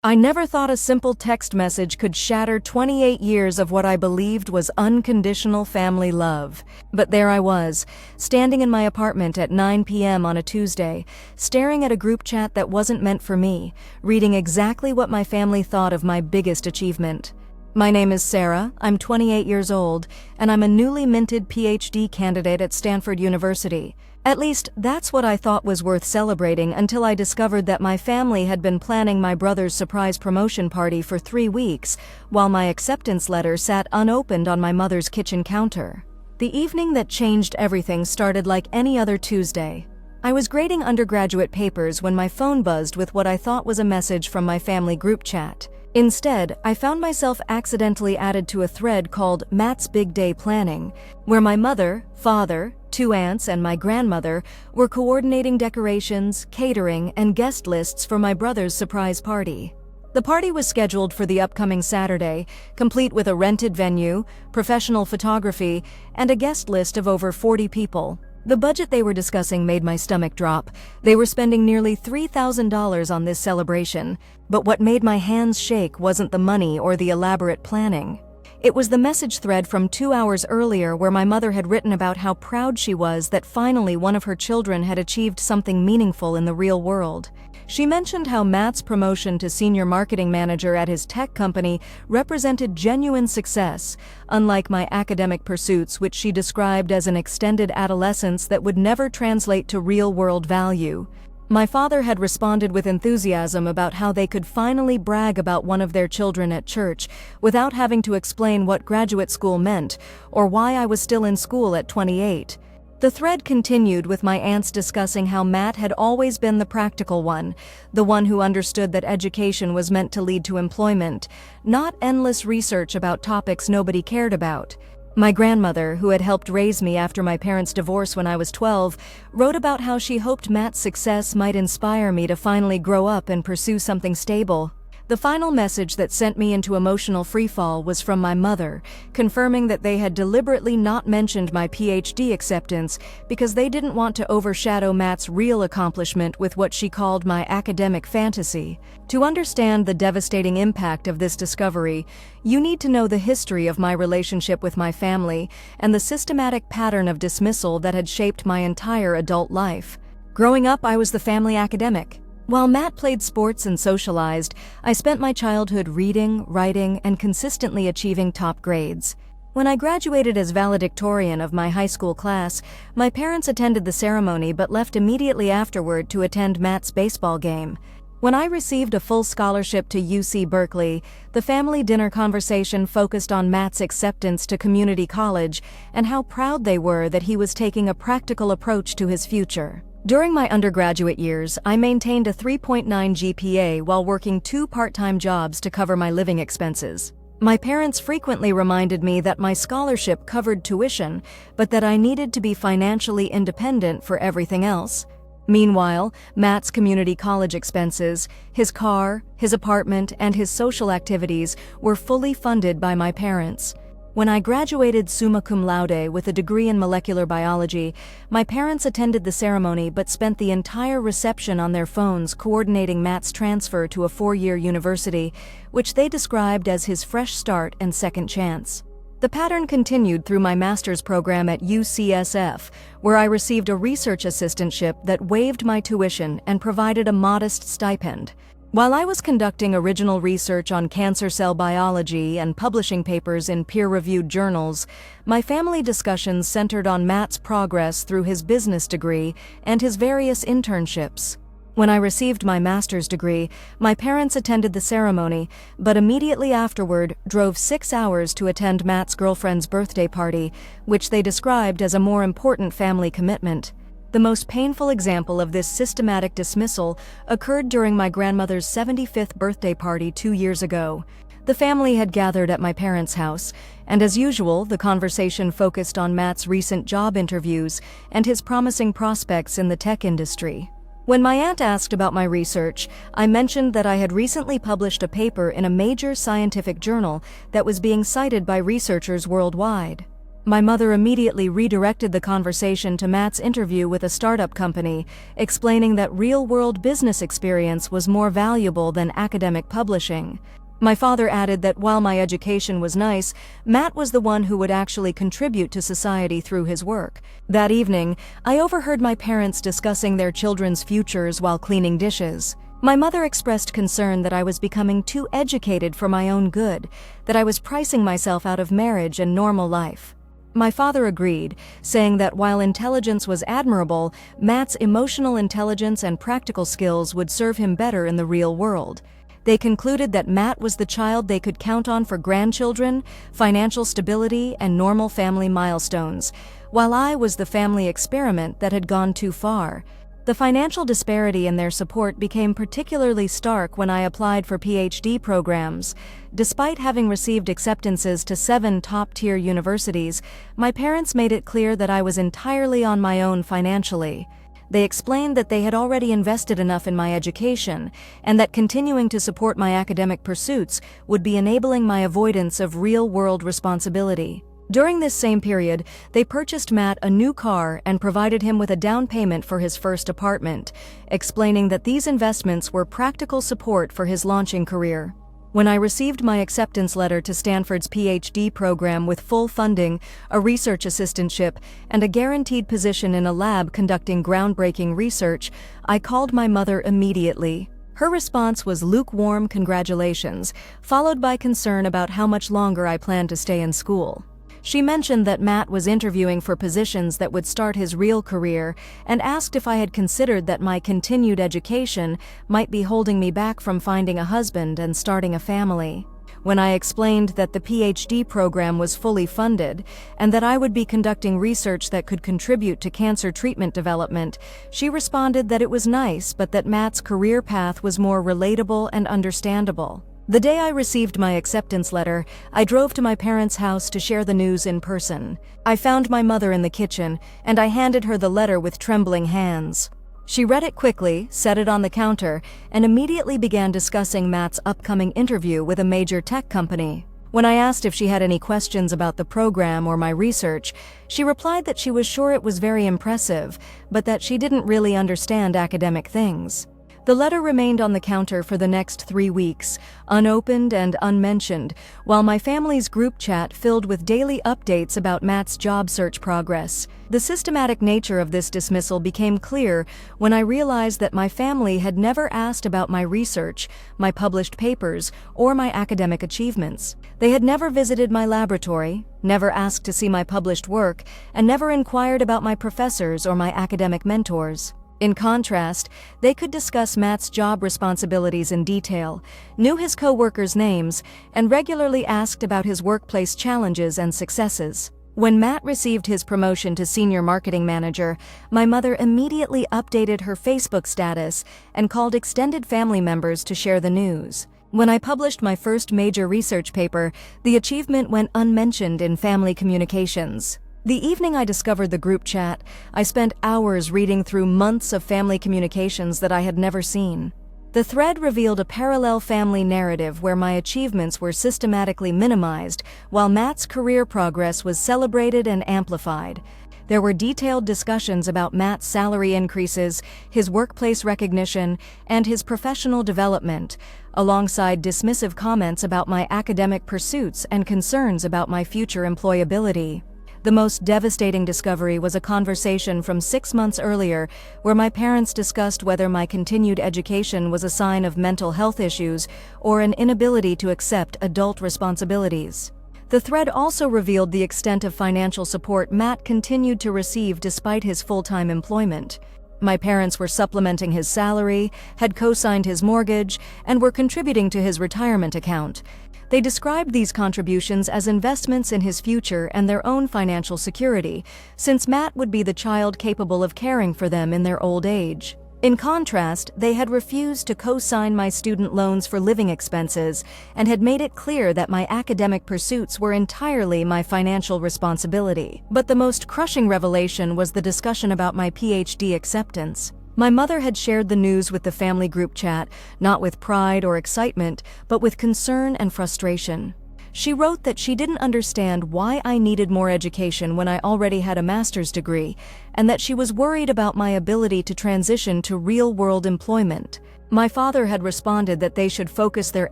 I never thought a simple text message could shatter 28 years of what I believed was unconditional family love. But there I was, standing in my apartment at 9 p.m. on a Tuesday, staring at a group chat that wasn't meant for me, reading exactly what my family thought of my biggest achievement. My name is Sarah, I'm 28 years old, and I'm a newly minted PhD candidate at Stanford University. At least, that's what I thought was worth celebrating until I discovered that my family had been planning my brother's surprise promotion party for 3 weeks, while my acceptance letter sat unopened on my mother's kitchen counter. The evening that changed everything started like any other Tuesday. I was grading undergraduate papers when my phone buzzed with what I thought was a message from my family group chat. Instead, I found myself accidentally added to a thread called Matt's Big Day Planning, where my mother, father, 2 aunts, and my grandmother were coordinating decorations, catering, and guest lists for my brother's surprise party. The party was scheduled for the upcoming Saturday, complete with a rented venue, professional photography, and a guest list of over 40 people. The budget they were discussing made my stomach drop. They were spending nearly $3,000 on this celebration, but what made my hands shake wasn't the money or the elaborate planning. It was the message thread from 2 hours earlier where my mother had written about how proud she was that finally one of her children had achieved something meaningful in the real world. She mentioned how Matt's promotion to senior marketing manager at his tech company represented genuine success, unlike my academic pursuits, which she described as an extended adolescence that would never translate to real-world value. My father had responded with enthusiasm about how they could finally brag about one of their children at church without having to explain what graduate school meant or why I was still in school at 28. The thread continued with my aunts discussing how Matt had always been the practical one, the one who understood that education was meant to lead to employment, not endless research about topics nobody cared about. My grandmother, who had helped raise me after my parents' divorce when I was 12, wrote about how she hoped Matt's success might inspire me to finally grow up and pursue something stable. The final message that sent me into emotional freefall was from my mother, confirming that they had deliberately not mentioned my PhD acceptance because they didn't want to overshadow Matt's real accomplishment with what she called my academic fantasy. To understand the devastating impact of this discovery, you need to know the history of my relationship with my family and the systematic pattern of dismissal that had shaped my entire adult life. Growing up, I was the family academic. While Matt played sports and socialized, I spent my childhood reading, writing, and consistently achieving top grades. When I graduated as valedictorian of my high school class, my parents attended the ceremony but left immediately afterward to attend Matt's baseball game. When I received a full scholarship to UC Berkeley, the family dinner conversation focused on Matt's acceptance to community college and how proud they were that he was taking a practical approach to his future. During my undergraduate years, I maintained a 3.9 GPA while working 2 part-time jobs to cover my living expenses. My parents frequently reminded me that my scholarship covered tuition, but that I needed to be financially independent for everything else. Meanwhile, Matt's community college expenses, his car, his apartment, and his social activities were fully funded by my parents. When I graduated summa cum laude with a degree in molecular biology, my parents attended the ceremony but spent the entire reception on their phones coordinating Matt's transfer to a 4-year university, which they described as his fresh start and second chance. The pattern continued through my master's program at UCSF, where I received a research assistantship that waived my tuition and provided a modest stipend. While I was conducting original research on cancer cell biology and publishing papers in peer-reviewed journals, my family discussions centered on Matt's progress through his business degree and his various internships. When I received my master's degree, my parents attended the ceremony, but immediately afterward drove 6 hours to attend Matt's girlfriend's birthday party, which they described as a more important family commitment. The most painful example of this systematic dismissal occurred during my grandmother's 75th birthday party 2 years ago. The family had gathered at my parents' house, and as usual, the conversation focused on Matt's recent job interviews and his promising prospects in the tech industry. When my aunt asked about my research, I mentioned that I had recently published a paper in a major scientific journal that was being cited by researchers worldwide. My mother immediately redirected the conversation to Matt's interview with a startup company, explaining that real-world business experience was more valuable than academic publishing. My father added that while my education was nice, Matt was the one who would actually contribute to society through his work. That evening, I overheard my parents discussing their children's futures while cleaning dishes. My mother expressed concern that I was becoming too educated for my own good, that I was pricing myself out of marriage and normal life. My father agreed, saying that while intelligence was admirable, Matt's emotional intelligence and practical skills would serve him better in the real world. They concluded that Matt was the child they could count on for grandchildren, financial stability, and normal family milestones, while I was the family experiment that had gone too far. The financial disparity in their support became particularly stark when I applied for PhD programs. Despite having received acceptances to 7 top-tier universities, my parents made it clear that I was entirely on my own financially. They explained that they had already invested enough in my education, and that continuing to support my academic pursuits would be enabling my avoidance of real-world responsibility. During this same period, they purchased Matt a new car and provided him with a down payment for his first apartment, explaining that these investments were practical support for his launching career. When I received my acceptance letter to Stanford's PhD program with full funding, a research assistantship, and a guaranteed position in a lab conducting groundbreaking research, I called my mother immediately. Her response was lukewarm congratulations, followed by concern about how much longer I planned to stay in school. She mentioned that Matt was interviewing for positions that would start his real career and asked if I had considered that my continued education might be holding me back from finding a husband and starting a family. When I explained that the PhD program was fully funded and that I would be conducting research that could contribute to cancer treatment development, she responded that it was nice but that Matt's career path was more relatable and understandable. The day I received my acceptance letter, I drove to my parents' house to share the news in person. I found my mother in the kitchen, and I handed her the letter with trembling hands. She read it quickly, set it on the counter, and immediately began discussing Matt's upcoming interview with a major tech company. When I asked if she had any questions about the program or my research, she replied that she was sure it was very impressive, but that she didn't really understand academic things. The letter remained on the counter for the next 3 weeks, unopened and unmentioned, while my family's group chat filled with daily updates about Matt's job search progress. The systematic nature of this dismissal became clear when I realized that my family had never asked about my research, my published papers, or my academic achievements. They had never visited my laboratory, never asked to see my published work, and never inquired about my professors or my academic mentors. In contrast, they could discuss Matt's job responsibilities in detail, knew his co-workers' names, and regularly asked about his workplace challenges and successes. When Matt received his promotion to senior marketing manager, my mother immediately updated her Facebook status and called extended family members to share the news. When I published my first major research paper, the achievement went unmentioned in family communications. The evening I discovered the group chat, I spent hours reading through months of family communications that I had never seen. The thread revealed a parallel family narrative where my achievements were systematically minimized, while Matt's career progress was celebrated and amplified. There were detailed discussions about Matt's salary increases, his workplace recognition, and his professional development, alongside dismissive comments about my academic pursuits and concerns about my future employability. The most devastating discovery was a conversation from 6 months earlier where my parents discussed whether my continued education was a sign of mental health issues or an inability to accept adult responsibilities. The thread also revealed the extent of financial support Matt continued to receive despite his full-time employment. My parents were supplementing his salary, had co-signed his mortgage, and were contributing to his retirement account. They described these contributions as investments in his future and their own financial security, since Matt would be the child capable of caring for them in their old age. In contrast, they had refused to co-sign my student loans for living expenses and had made it clear that my academic pursuits were entirely my financial responsibility. But the most crushing revelation was the discussion about my PhD acceptance. My mother had shared the news with the family group chat, not with pride or excitement, but with concern and frustration. She wrote that she didn't understand why I needed more education when I already had a master's degree, and that she was worried about my ability to transition to real-world employment. My father had responded that they should focus their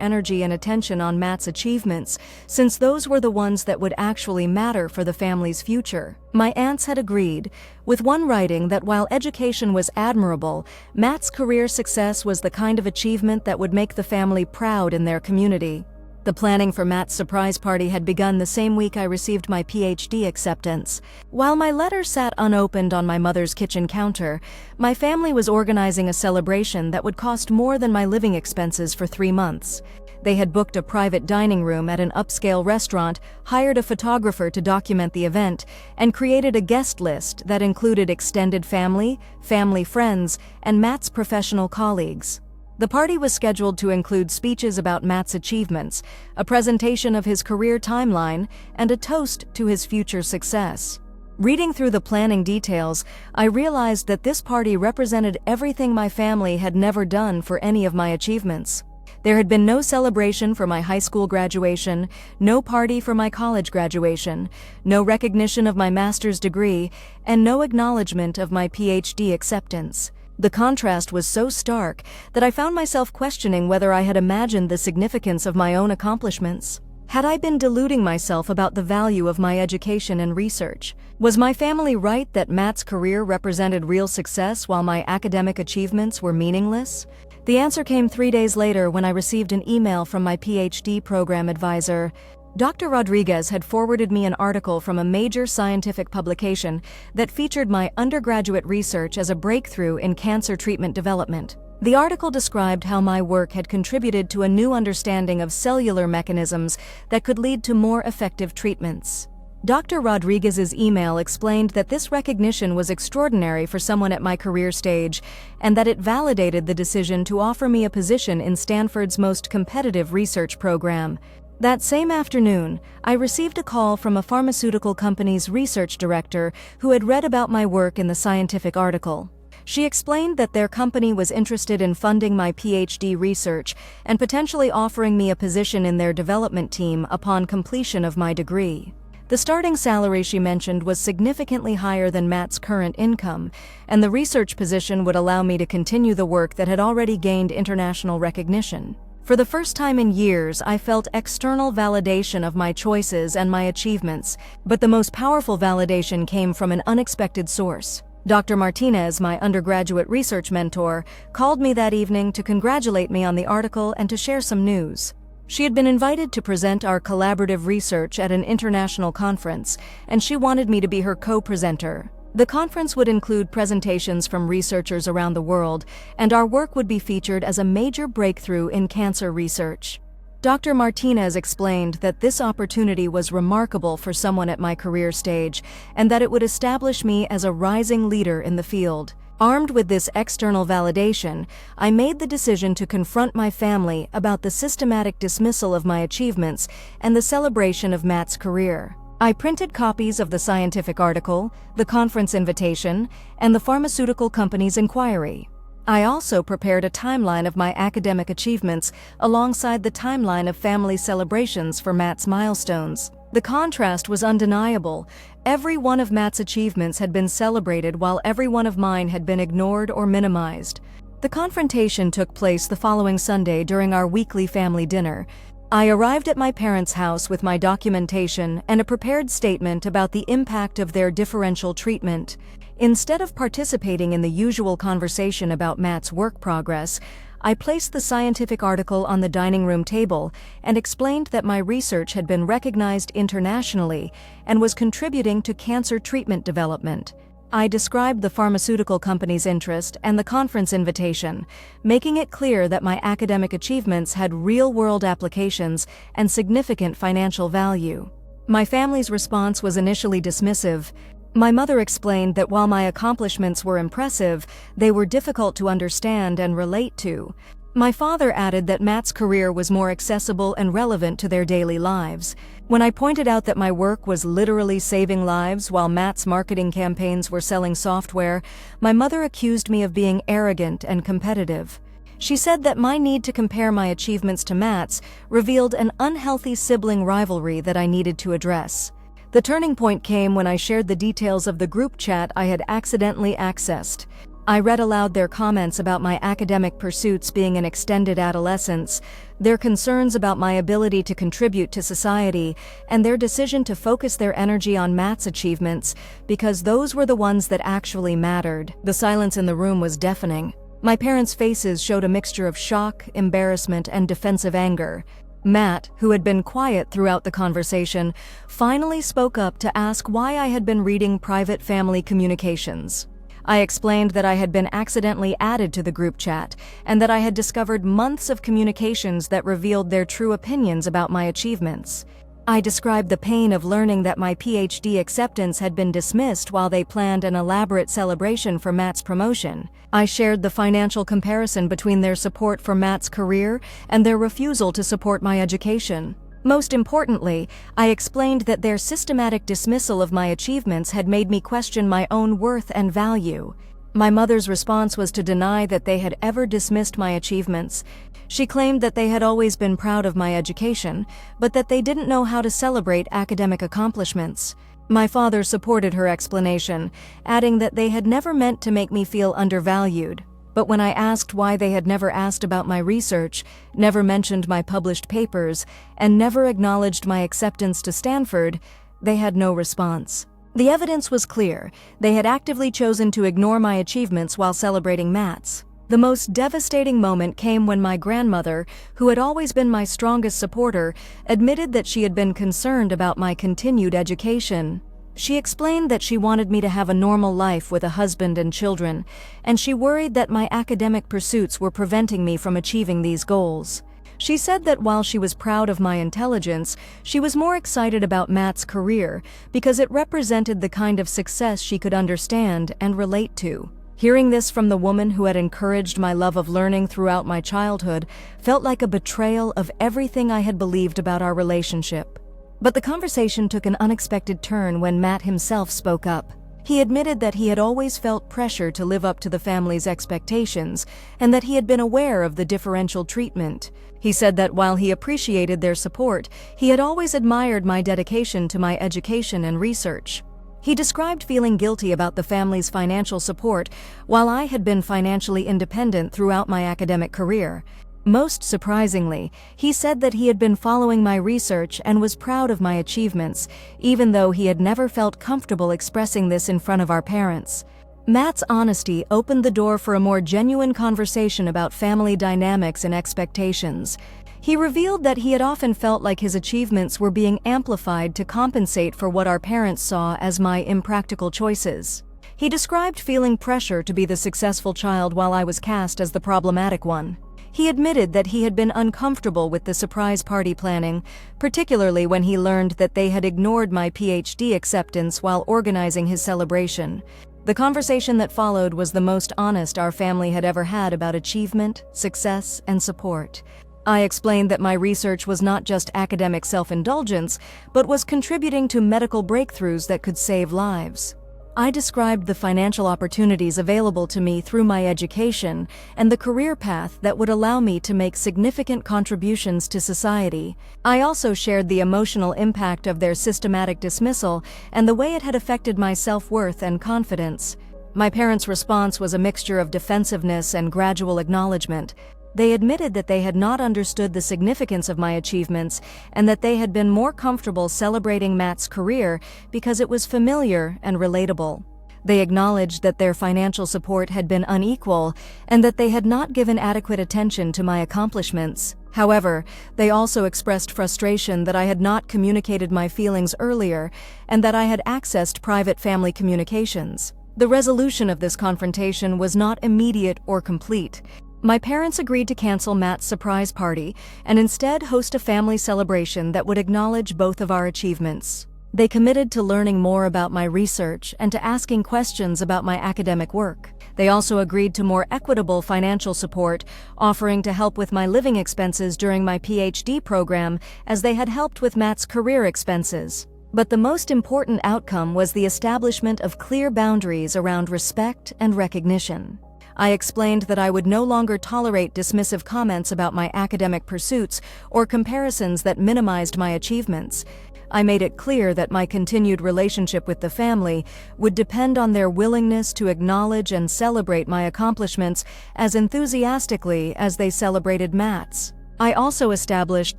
energy and attention on Matt's achievements, since those were the ones that would actually matter for the family's future. My aunts had agreed, with one writing that while education was admirable, Matt's career success was the kind of achievement that would make the family proud in their community. The planning for Matt's surprise party had begun the same week I received my PhD acceptance. While my letter sat unopened on my mother's kitchen counter, my family was organizing a celebration that would cost more than my living expenses for 3 months. They had booked a private dining room at an upscale restaurant, hired a photographer to document the event, and created a guest list that included extended family, family friends, and Matt's professional colleagues. The party was scheduled to include speeches about Matt's achievements, a presentation of his career timeline, and a toast to his future success. Reading through the planning details, I realized that this party represented everything my family had never done for any of my achievements. There had been no celebration for my high school graduation, no party for my college graduation, no recognition of my master's degree, and no acknowledgement of my PhD acceptance. The contrast was so stark that I found myself questioning whether I had imagined the significance of my own accomplishments. Had I been deluding myself about the value of my education and research? Was my family right that Matt's career represented real success while my academic achievements were meaningless? The answer came 3 days later when I received an email from my PhD program advisor. Dr. Rodriguez had forwarded me an article from a major scientific publication that featured my undergraduate research as a breakthrough in cancer treatment development. The article described how my work had contributed to a new understanding of cellular mechanisms that could lead to more effective treatments. Dr. Rodriguez's email explained that this recognition was extraordinary for someone at my career stage, and that it validated the decision to offer me a position in Stanford's most competitive research program. That same afternoon, I received a call from a pharmaceutical company's research director who had read about my work in the scientific article. She explained that their company was interested in funding my PhD research and potentially offering me a position in their development team upon completion of my degree. The starting salary she mentioned was significantly higher than Matt's current income, and the research position would allow me to continue the work that had already gained international recognition. For the first time in years, I felt external validation of my choices and my achievements, but the most powerful validation came from an unexpected source. Dr. Martinez, my undergraduate research mentor, called me that evening to congratulate me on the article and to share some news. She had been invited to present our collaborative research at an international conference, and she wanted me to be her co-presenter. The conference would include presentations from researchers around the world, and our work would be featured as a major breakthrough in cancer research. Dr. Martinez explained that this opportunity was remarkable for someone at my career stage, and that it would establish me as a rising leader in the field. Armed with this external validation, I made the decision to confront my family about the systematic dismissal of my achievements and the celebration of Matt's career. I printed copies of the scientific article, the conference invitation, and the pharmaceutical company's inquiry. I also prepared a timeline of my academic achievements alongside the timeline of family celebrations for Matt's milestones. The contrast was undeniable. Every one of Matt's achievements had been celebrated while every one of mine had been ignored or minimized. The confrontation took place the following Sunday during our weekly family dinner. I arrived at my parents' house with my documentation and a prepared statement about the impact of their differential treatment. Instead of participating in the usual conversation about Matt's work progress, I placed the scientific article on the dining room table and explained that my research had been recognized internationally and was contributing to cancer treatment development. I described the pharmaceutical company's interest and the conference invitation, making it clear that my academic achievements had real-world applications and significant financial value. My family's response was initially dismissive. My mother explained that while my accomplishments were impressive, they were difficult to understand and relate to. My father added that Matt's career was more accessible and relevant to their daily lives. When I pointed out that my work was literally saving lives while Matt's marketing campaigns were selling software, my mother accused me of being arrogant and competitive. She said that my need to compare my achievements to Matt's revealed an unhealthy sibling rivalry that I needed to address. The turning point came when I shared the details of the group chat I had accidentally accessed. I read aloud their comments about my academic pursuits being an extended adolescence, their concerns about my ability to contribute to society, and their decision to focus their energy on Matt's achievements because those were the ones that actually mattered. The silence in the room was deafening. My parents' faces showed a mixture of shock, embarrassment, and defensive anger. Matt, who had been quiet throughout the conversation, finally spoke up to ask why I had been reading private family communications. I explained that I had been accidentally added to the group chat and that I had discovered months of communications that revealed their true opinions about my achievements. I described the pain of learning that my PhD acceptance had been dismissed while they planned an elaborate celebration for Matt's promotion. I shared the financial comparison between their support for Matt's career and their refusal to support my education. Most importantly, I explained that their systematic dismissal of my achievements had made me question my own worth and value. My mother's response was to deny that they had ever dismissed my achievements. She claimed that they had always been proud of my education, but that they didn't know how to celebrate academic accomplishments. My father supported her explanation, adding that they had never meant to make me feel undervalued. But when I asked why they had never asked about my research, never mentioned my published papers, and never acknowledged my acceptance to Stanford, they had no response. The evidence was clear. They had actively chosen to ignore my achievements while celebrating Matt's. The most devastating moment came when my grandmother, who had always been my strongest supporter, admitted that she had been concerned about my continued education. She explained that she wanted me to have a normal life with a husband and children, and she worried that my academic pursuits were preventing me from achieving these goals. She said that while she was proud of my intelligence, she was more excited about Matt's career because it represented the kind of success she could understand and relate to. Hearing this from the woman who had encouraged my love of learning throughout my childhood felt like a betrayal of everything I had believed about our relationship. But the conversation took an unexpected turn when Matt himself spoke up. He admitted that he had always felt pressure to live up to the family's expectations and that he had been aware of the differential treatment. He said that while he appreciated their support, he had always admired my dedication to my education and research. He described feeling guilty about the family's financial support while I had been financially independent throughout my academic career. Most surprisingly, he said that he had been following my research and was proud of my achievements, even though he had never felt comfortable expressing this in front of our parents. Matt's honesty opened the door for a more genuine conversation about family dynamics and expectations. He revealed that he had often felt like his achievements were being amplified to compensate for what our parents saw as my impractical choices. He described feeling pressure to be the successful child while I was cast as the problematic one. He admitted that he had been uncomfortable with the surprise party planning, particularly when he learned that they had ignored my PhD acceptance while organizing his celebration. The conversation that followed was the most honest our family had ever had about achievement, success, and support. I explained that my research was not just academic self-indulgence, but was contributing to medical breakthroughs that could save lives. I described the financial opportunities available to me through my education and the career path that would allow me to make significant contributions to society. I also shared the emotional impact of their systematic dismissal and the way it had affected my self-worth and confidence. My parents' response was a mixture of defensiveness and gradual acknowledgement. They admitted that they had not understood the significance of my achievements and that they had been more comfortable celebrating Matt's career because it was familiar and relatable. They acknowledged that their financial support had been unequal and that they had not given adequate attention to my accomplishments. However, they also expressed frustration that I had not communicated my feelings earlier and that I had accessed private family communications. The resolution of this confrontation was not immediate or complete. My parents agreed to cancel Matt's surprise party and instead host a family celebration that would acknowledge both of our achievements. They committed to learning more about my research and to asking questions about my academic work. They also agreed to more equitable financial support, offering to help with my living expenses during my PhD program as they had helped with Matt's career expenses. But the most important outcome was the establishment of clear boundaries around respect and recognition. I explained that I would no longer tolerate dismissive comments about my academic pursuits or comparisons that minimized my achievements. I made it clear that my continued relationship with the family would depend on their willingness to acknowledge and celebrate my accomplishments as enthusiastically as they celebrated Matt's. I also established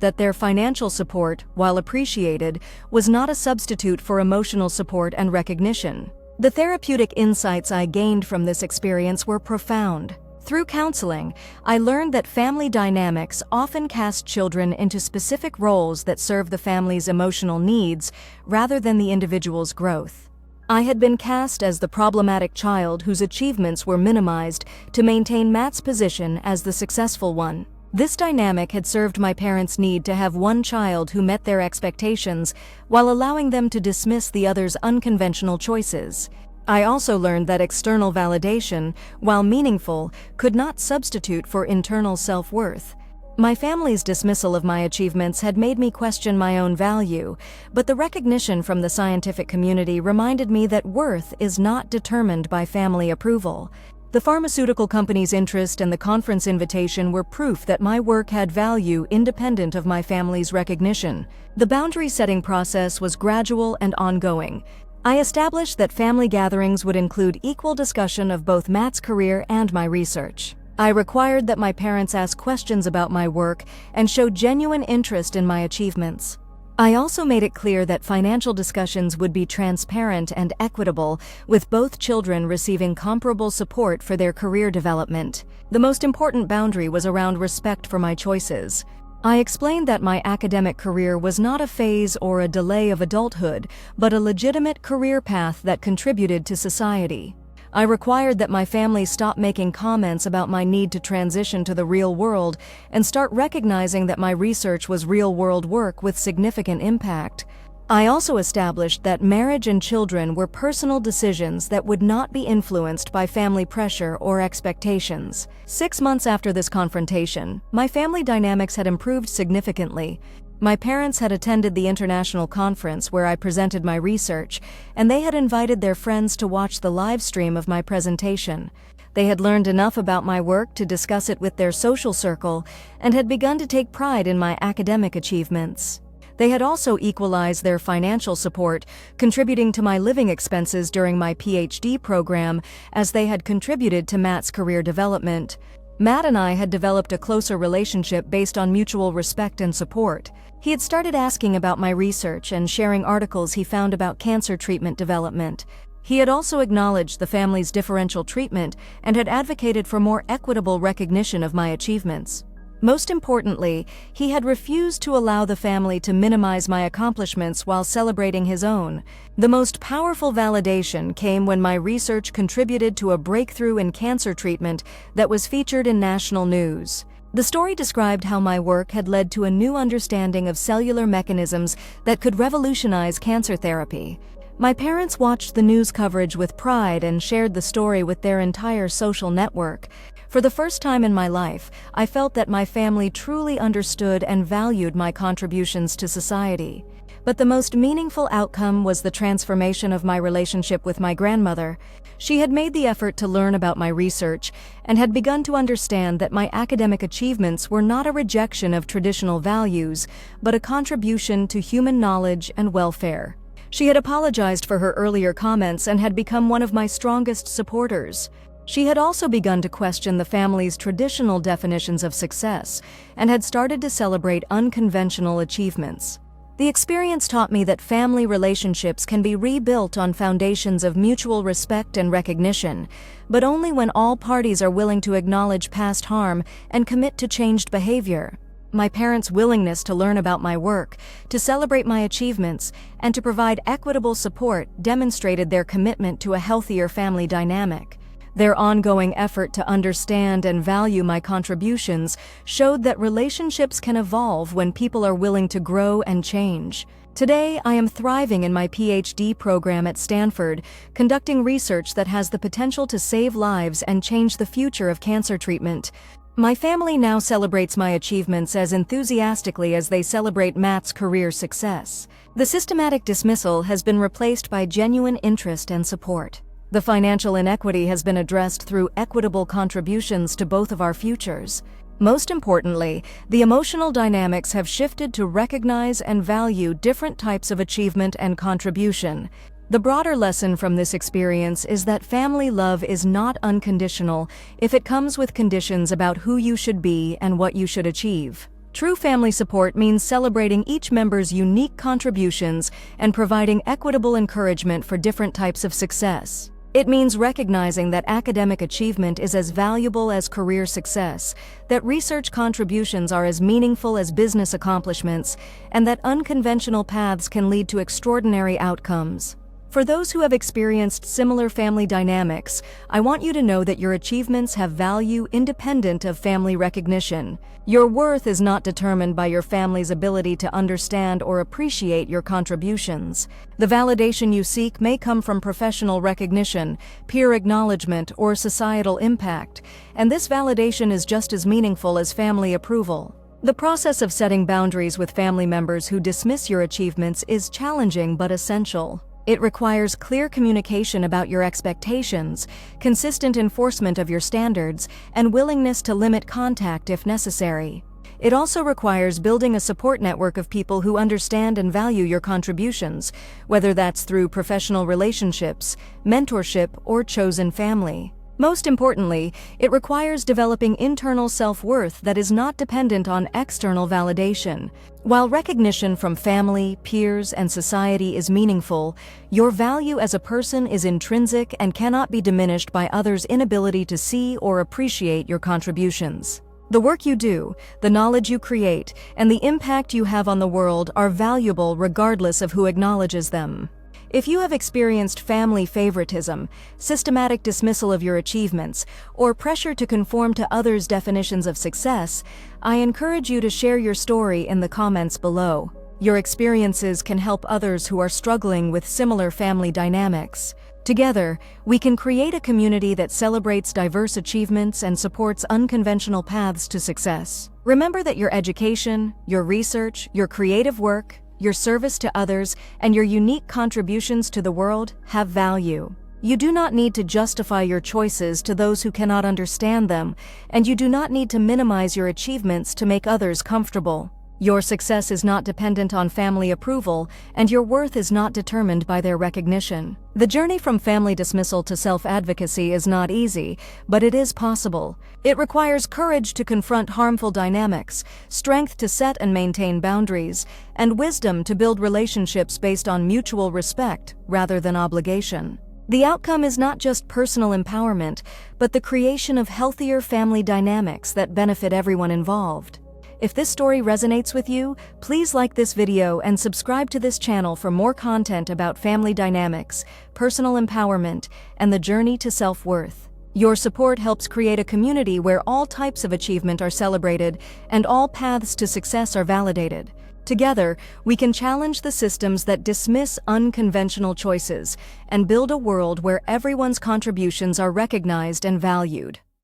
that their financial support, while appreciated, was not a substitute for emotional support and recognition. The therapeutic insights I gained from this experience were profound. Through counseling, I learned that family dynamics often cast children into specific roles that serve the family's emotional needs rather than the individual's growth. I had been cast as the problematic child whose achievements were minimized to maintain Matt's position as the successful one. This dynamic had served my parents' need to have one child who met their expectations while allowing them to dismiss the other's unconventional choices. I also learned that external validation, while meaningful, could not substitute for internal self-worth. My family's dismissal of my achievements had made me question my own value, but the recognition from the scientific community reminded me that worth is not determined by family approval. The pharmaceutical company's interest and the conference invitation were proof that my work had value independent of my family's recognition. The boundary-setting process was gradual and ongoing. I established that family gatherings would include equal discussion of both Matt's career and my research. I required that my parents ask questions about my work and show genuine interest in my achievements. I also made it clear that financial discussions would be transparent and equitable, with both children receiving comparable support for their career development. The most important boundary was around respect for my choices. I explained that my academic career was not a phase or a delay of adulthood, but a legitimate career path that contributed to society. I required that my family stop making comments about my need to transition to the real world and start recognizing that my research was real-world work with significant impact. I also established that marriage and children were personal decisions that would not be influenced by family pressure or expectations. 6 months after this confrontation, my family dynamics had improved significantly. My parents had attended the international conference where I presented my research, and they had invited their friends to watch the live stream of my presentation. They had learned enough about my work to discuss it with their social circle and had begun to take pride in my academic achievements. They had also equalized their financial support, contributing to my living expenses during my PhD program, as they had contributed to Matt's career development. Matt and I had developed a closer relationship based on mutual respect and support. He had started asking about my research and sharing articles he found about cancer treatment development. He had also acknowledged the family's differential treatment and had advocated for more equitable recognition of my achievements. Most importantly, he had refused to allow the family to minimize my accomplishments while celebrating his own. The most powerful validation came when my research contributed to a breakthrough in cancer treatment that was featured in national news. The story described how my work had led to a new understanding of cellular mechanisms that could revolutionize cancer therapy. My parents watched the news coverage with pride and shared the story with their entire social network. For the first time in my life, I felt that my family truly understood and valued my contributions to society. But the most meaningful outcome was the transformation of my relationship with my grandmother. She had made the effort to learn about my research and had begun to understand that my academic achievements were not a rejection of traditional values, but a contribution to human knowledge and welfare. She had apologized for her earlier comments and had become one of my strongest supporters. She had also begun to question the family's traditional definitions of success and had started to celebrate unconventional achievements. The experience taught me that family relationships can be rebuilt on foundations of mutual respect and recognition, but only when all parties are willing to acknowledge past harm and commit to changed behavior. My parents' willingness to learn about my work, to celebrate my achievements, and to provide equitable support demonstrated their commitment to a healthier family dynamic. Their ongoing effort to understand and value my contributions showed that relationships can evolve when people are willing to grow and change. Today, I am thriving in my PhD program at Stanford, conducting research that has the potential to save lives and change the future of cancer treatment. My family now celebrates my achievements as enthusiastically as they celebrate Matt's career success. The systematic dismissal has been replaced by genuine interest and support. The financial inequity has been addressed through equitable contributions to both of our futures. Most importantly, the emotional dynamics have shifted to recognize and value different types of achievement and contribution. The broader lesson from this experience is that family love is not unconditional if it comes with conditions about who you should be and what you should achieve. True family support means celebrating each member's unique contributions and providing equitable encouragement for different types of success. It means recognizing that academic achievement is as valuable as career success, that research contributions are as meaningful as business accomplishments, and that unconventional paths can lead to extraordinary outcomes. For those who have experienced similar family dynamics, I want you to know that your achievements have value independent of family recognition. Your worth is not determined by your family's ability to understand or appreciate your contributions. The validation you seek may come from professional recognition, peer acknowledgement, or societal impact, and this validation is just as meaningful as family approval. The process of setting boundaries with family members who dismiss your achievements is challenging but essential. It requires clear communication about your expectations, consistent enforcement of your standards, and willingness to limit contact if necessary. It also requires building a support network of people who understand and value your contributions, whether that's through professional relationships, mentorship, or chosen family. Most importantly, it requires developing internal self-worth that is not dependent on external validation. While recognition from family, peers, and society is meaningful, your value as a person is intrinsic and cannot be diminished by others' inability to see or appreciate your contributions. The work you do, the knowledge you create, and the impact you have on the world are valuable regardless of who acknowledges them. If you have experienced family favoritism, systematic dismissal of your achievements, or pressure to conform to others' definitions of success, I encourage you to share your story in the comments below. Your experiences can help others who are struggling with similar family dynamics. Together, we can create a community that celebrates diverse achievements and supports unconventional paths to success. Remember that your education, your research, your creative work, your service to others, and your unique contributions to the world have value. You do not need to justify your choices to those who cannot understand them, and you do not need to minimize your achievements to make others comfortable. Your success is not dependent on family approval, and your worth is not determined by their recognition. The journey from family dismissal to self-advocacy is not easy, but it is possible. It requires courage to confront harmful dynamics, strength to set and maintain boundaries, and wisdom to build relationships based on mutual respect rather than obligation. The outcome is not just personal empowerment, but the creation of healthier family dynamics that benefit everyone involved. If this story resonates with you, please like this video and subscribe to this channel for more content about family dynamics, personal empowerment, and the journey to self-worth. Your support helps create a community where all types of achievement are celebrated and all paths to success are validated. Together, we can challenge the systems that dismiss unconventional choices and build a world where everyone's contributions are recognized and valued.